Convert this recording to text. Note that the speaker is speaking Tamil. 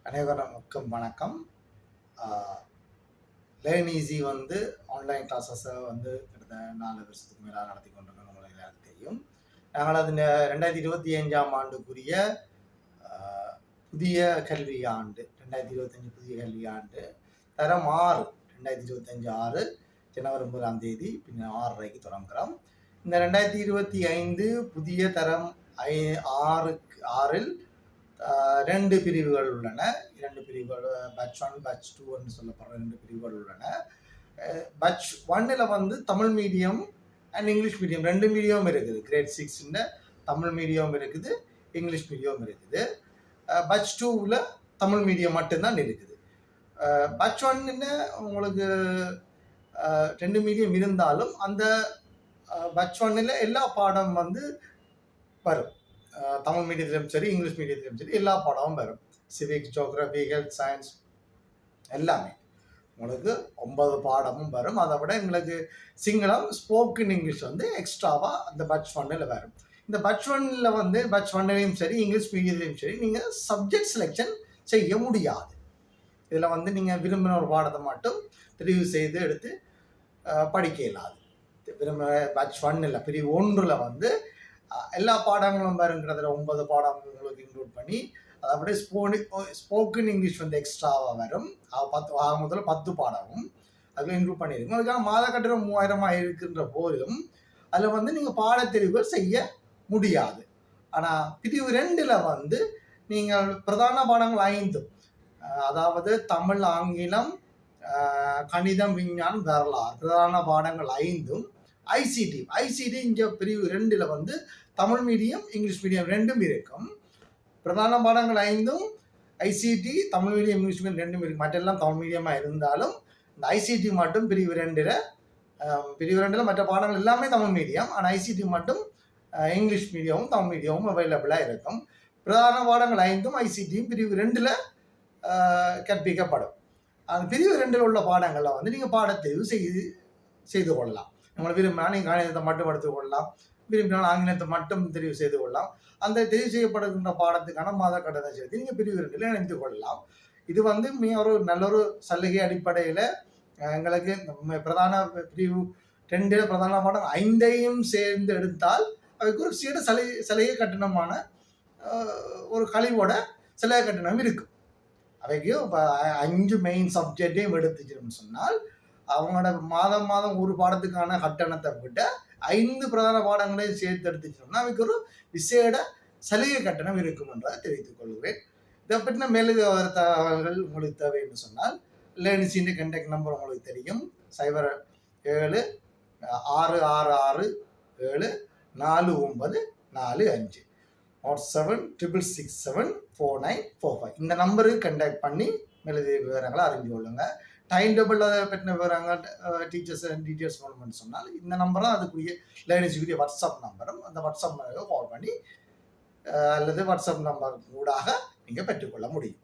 அனைவருக்கும் வணக்கம். லேர்ன் ஈஸி ஆன்லைன் கிளாஸஸை கிட்டத்தட்ட 4 வருஷத்துக்கு மேலே நடத்தி கொண்டிருக்கோம். உங்களுக்கு எல்லாருக்கும் தெரியும். நாங்கள் அது 2025ஆம் ஆண்டுக்குரிய புதிய கல்வி ஆண்டு 2025 புதிய கல்வி ஆண்டு தரம் 6 2025 6 ஜனவரி 1ஆம் தேதி பின்னர் 6:30க்கு தொடங்குகிறோம். இந்த 2025 புதிய தரம் 6இல் 2 பிரிவுகள் உள்ளன. 2 பிரிவுகள் பேட்ச் 1 பேட்ச் 2 என்று சொல்லப்படுற 2 பிரிவுகள் உள்ளன. பேட்ச் 1ல் Tamil medium and English medium 2 medium இருக்குது. கிரேட் 6 தமிழ் மீடியம் இருக்குது, இங்கிலீஷ் மீடியம் இருக்குது. பேட்ச் 2ல் தமிழ் மீடியம் மட்டும்தான் இருக்குது. பேட்ச் 1 உங்களுக்கு 2 மீடியம் இருந்தாலும் அந்த பேட்ச் 1ல் எல்லா பாடம் வரும். தமிழ் மீடியத்திலும் சரி, இங்கிலீஷ் மீடியத்திலும் சரி, எல்லா பாடமும் வரும். சிவிக்ஸ், ஜியோகிராஃபி, ஹெல்த் சயின்ஸ் எல்லாமே உங்களுக்கு 9 பாடமும் வரும். அதை விட எங்களுக்கு சிங்களம், ஸ்போக்கன் இங்கிலீஷ் எக்ஸ்ட்ராவாக அந்த பேட்ச் 1ல் வரும். இந்த பேட்ச் 1ல் பேட்ச் 1லையும் சரி, இங்கிலீஷ் மீடியத்திலையும் சரி, நீங்கள் சப்ஜெக்ட் செலெக்ஷன் செய்ய முடியாது. இதில் நீங்கள் விரும்பின ஒரு பாடத்தை மட்டும் தெரிவு செய்து எடுத்து படிக்க இயலாது. பேட்ச் 1ல் பிரிவு 1ல் எல்லா பாடங்களும் வருங்கிறதுல 9 பாடம் உங்களுக்கு இன்க்ளூட் பண்ணி, அதை விட ஸ்போக்கன் இங்கிலீஷ் எக்ஸ்ட்ராவாக வரும். 10 பாடமும் அதில் இன்க்ளூட் பண்ணியிருக்கோம். அதுக்கான மாத கட்டணம் 3000 இருக்கின்ற போதிலும் அதில் நீங்கள் பாடத்தெரிவுகள் செய்ய முடியாது. ஆனால் பிரிவு 2ல் நீங்கள் பிரதான பாடங்கள் 5, அதாவது தமிழ், ஆங்கிலம், கணிதம், விஞ்ஞானம், வரலாறு பிரதான பாடங்கள் 5ம் ஐசிடி இங்கே பிரிவு 2ல் தமிழ் மீடியம், இங்கிலீஷ் மீடியம் 2ம் இருக்கும். பிரதான பாடங்கள் 5ம் ICT, Tamil medium, English medium 2ம் இருக்கும். மற்றெல்லாம் தமிழ் மீடியமாக இருந்தாலும் இந்த ஐசிடி மட்டும் பிரிவு 2ல் மற்ற பாடங்கள் எல்லாமே தமிழ் மீடியம். ஆனால் ஐசிடி மட்டும் இங்கிலீஷ் மீடியமும் தமிழ் மீடியமும் அவைலபிளாக இருக்கும். பிரதான பாடங்கள் 5ம் ஐசிடியும் பிரிவு 2ல் கற்பிக்கப்படும். அந்த பிரிவு 2ல் உள்ள பாடங்களில் நீங்கள் பாடத்தெரிவு செய்து கொள்ளலாம். உங்களை விரும்பினால் நீங்கள் கணிதத்தை மட்டும் எடுத்துக்கொள்ளலாம், விரும்பினால் ஆங்கிலத்தை மட்டும் தெரிவு செய்து கொள்ளலாம். அந்த தெரிவு செய்யப்படுகின்ற பாடத்துக்கான மாத கட்டணத்தை செலுத்தி நீங்கள் பிரிவு 2ல் இணைந்து கொள்ளலாம். இது ஒரு நல்ல ஒரு சலுகை அடிப்படையில் எங்களுக்கு பிரதான பிரிவு 2ல் பிரதான பாடம் 5ஐயும் சேர்ந்து எடுத்தால் அதுக்கு ஒரு சில சலுகை கட்டணமான ஒரு கழிவோட சலுகை கட்டணம் இருக்கும். அவைக்கு 5 மெயின் சப்ஜெக்டையும் எடுத்துக்கணும்னு சொன்னால் அவங்களோட மாதம் ஒரு பாடத்துக்கான கட்டணத்தை விட 5 பிரதான பாடங்களையும் சேர்த்து எடுத்துச்சோம்னா அவைக்கு ஒரு விசேட சலுகை கட்டணம் இருக்கும் என்றதை தெரிவித்துக் கொள்கிறேன். இதை பற்றின மேலதிக தகவல்கள் உங்களுக்கு தேவை என்று சொன்னால் லேர்ன் ஈஸியின் கான்டாக்ட் நம்பர் உங்களுக்கு தெரியும். 0776674945 766674945 இந்த நம்பருக்கு கான்டாக்ட் பண்ணி மேலதிக விவரங்களை அறிஞ்சு கொள்ளுங்க. டைம் டேபிள் பற்றின விவரங்கள், டீச்சர்ஸ் டீட்டெயில்ஸ் வேணும்னு சொன்னால் இந்த நம்பர் தான் அதுக்குரிய லேர்னிங்ஸுக்குரிய வாட்ஸ்அப் நம்பரும். அந்த வாட்ஸ்அப் நம்பருக்கு கால் பண்ணி அல்லது வாட்ஸ்அப் நம்பர் ஊடாக நீங்கள் பெற்றுக்கொள்ள முடியும்.